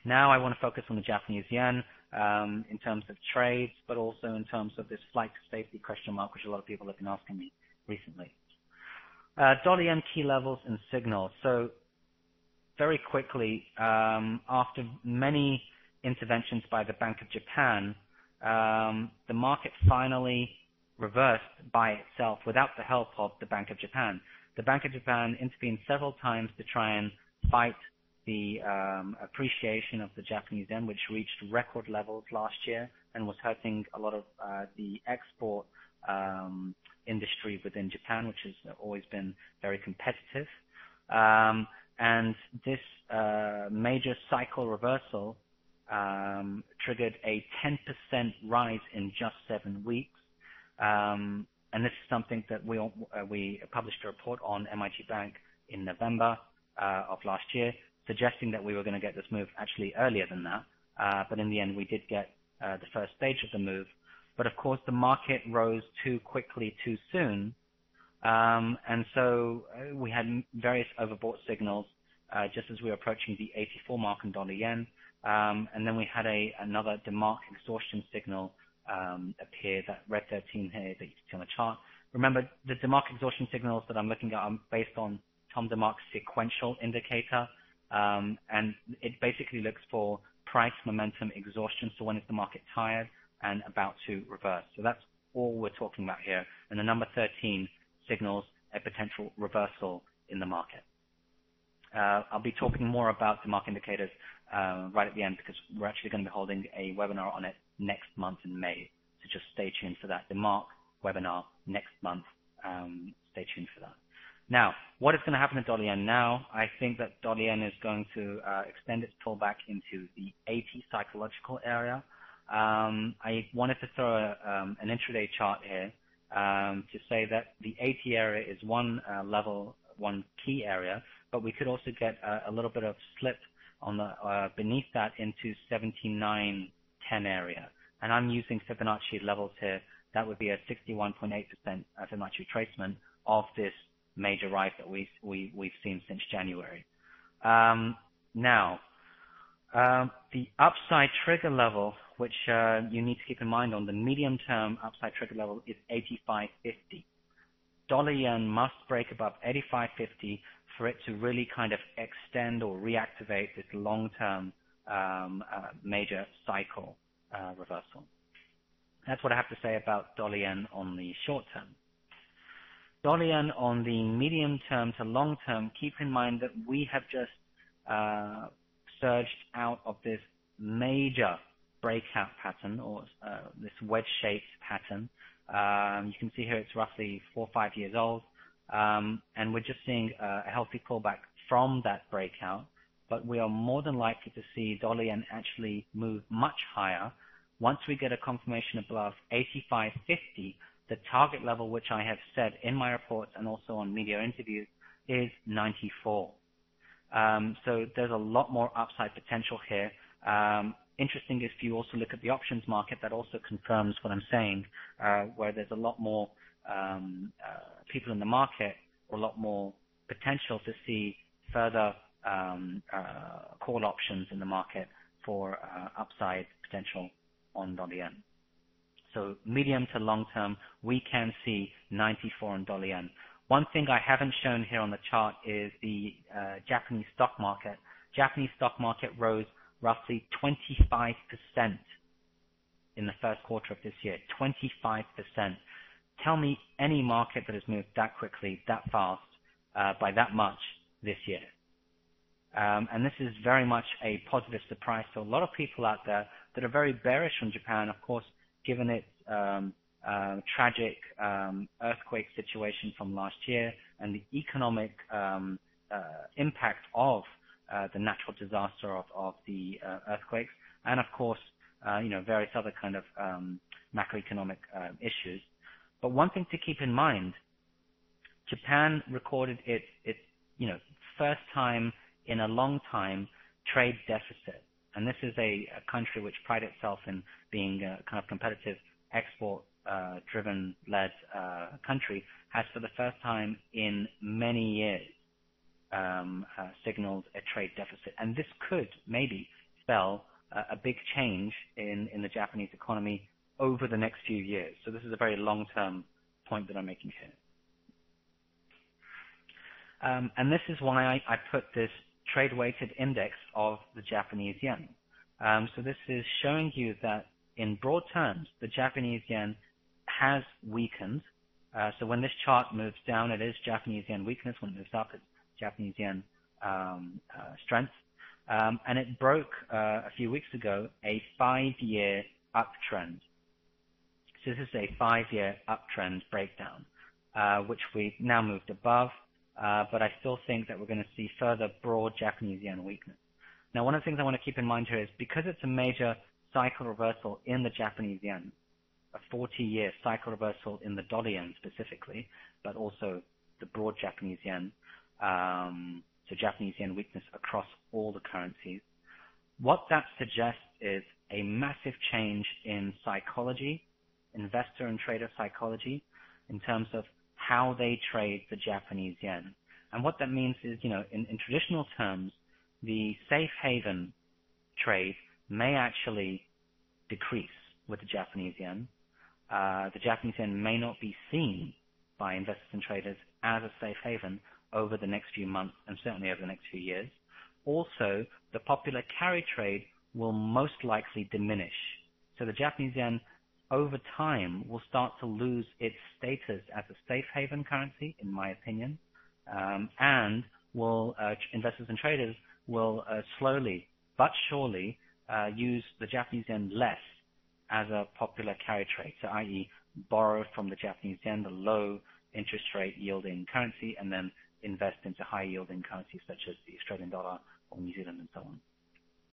Now I want to focus on the Japanese yen in terms of trades, but also in terms of this flight to safety question mark, which a lot of people have been asking me recently. Dollar yen key levels and signals. So very quickly, after many interventions by the Bank of Japan, the market finally reversed by itself without the help of the Bank of Japan. The Bank of Japan intervened several times to try and fight the appreciation of the Japanese yen, which reached record levels last year and was hurting a lot of the export industry within Japan, which has always been very competitive. And this major cycle reversal triggered a 10% rise in just 7 weeks. And this is something that we published a report on MIT Bank in November of last year, suggesting that we were going to get this move actually earlier than that. But in the end, we did get the first stage of the move. But of course, the market rose too quickly, too soon. And so we had various overbought signals just as we were approaching the 84 mark in dollar yen. And then we had another DeMark exhaustion signal appear, that red 13 here that you can see on the chart. Remember, the DeMark exhaustion signals that I'm looking at are based on Tom DeMark's sequential indicator. And it basically looks for price momentum exhaustion. So when is the market tired and about to reverse? So that's all we're talking about here. And the number 13 signals a potential reversal in the market. I'll be talking more about DeMark indicators right at the end, because we're actually going to be holding a webinar on it next month in May. So just stay tuned for that DeMark webinar next month. Stay tuned for that. Now, what is going to happen to dollar yen now? I think that dollar yen is going to extend its pullback into the 80 psychological area. I wanted to throw an intraday chart here to say that the 80 area is one level, one key area, but we could also get a little bit of slip on the beneath that into 79.10 area. And I'm using Fibonacci levels here. That would be a 61.8% Fibonacci retracement of this major rise that we've seen since January. Now, the upside trigger level, which you need to keep in mind on the medium-term upside trigger level, is 85.50. Dollar yen must break above 85.50 for it to really kind of extend or reactivate this long-term major cycle reversal. That's what I have to say about dollar yen on the short term. Dollar yen on the medium term to long term, keep in mind that we have just surged out of this major breakout pattern, or this wedge-shaped pattern. You can see here it's roughly 4 or 5 years old, and we're just seeing a healthy pullback from that breakout, but we are more than likely to see dollar yen actually move much higher once we get a confirmation above 85.50. The target level, which I have said in my reports and also on media interviews, is 94. So there's a lot more upside potential here. Interesting if you also look at the options market, that also confirms what I'm saying, where there's a lot more people in the market, or a lot more potential to see further call options in the market for upside potential on dollar yen. So medium to long term, we can see 94 on dollar yen. One thing I haven't shown here on the chart is the Japanese stock market. Japanese stock market rose roughly 25% in the first quarter of this year. 25%. Tell me any market that has moved that quickly, that fast, by that much this year. And this is very much a positive surprise to a lot of people out there that are very bearish on Japan, of course, given its tragic earthquake situation from last year and the economic impact of the natural disaster of the earthquakes, and of course, various other kind of macroeconomic issues. But one thing to keep in mind, Japan recorded its first time in a long time trade deficit. And this is a country which prides itself in being a kind of competitive export-driven led country, has for the first time in many years signaled a trade deficit. And this could maybe spell a big change in the Japanese economy over the next few years. So this is a very long-term point that I'm making here. And this is why I put this trade-weighted index of the Japanese yen. So this is showing you that in broad terms, the Japanese yen has weakened. So when this chart moves down, it is Japanese yen weakness. When it moves up, it's Japanese yen strength. And it broke a few weeks ago a 5-year uptrend. So this is a 5-year uptrend breakdown, which we've now moved above. But I still think that we're going to see further broad Japanese yen weakness. Now, one of the things I want to keep in mind here is because it's a major cycle reversal in the Japanese yen, a 40-year cycle reversal in the dollar yen specifically, but also the broad Japanese yen, so Japanese yen weakness across all the currencies. What that suggests is a massive change in psychology, investor and trader psychology, in terms of how they trade the Japanese yen. And what that means is, in traditional terms, the safe haven trade may actually decrease with the Japanese yen. The Japanese yen may not be seen by investors and traders as a safe haven over the next few months and certainly over the next few years. Also, the popular carry trade will most likely diminish. So the Japanese yen over time will start to lose its status as a safe haven currency, in my opinion, and investors and traders will slowly but surely use the Japanese yen less as a popular carry trade, so i.e. borrow from the Japanese yen, the low interest rate yielding currency, and then invest into high yielding currencies such as the Australian dollar or New Zealand and so on.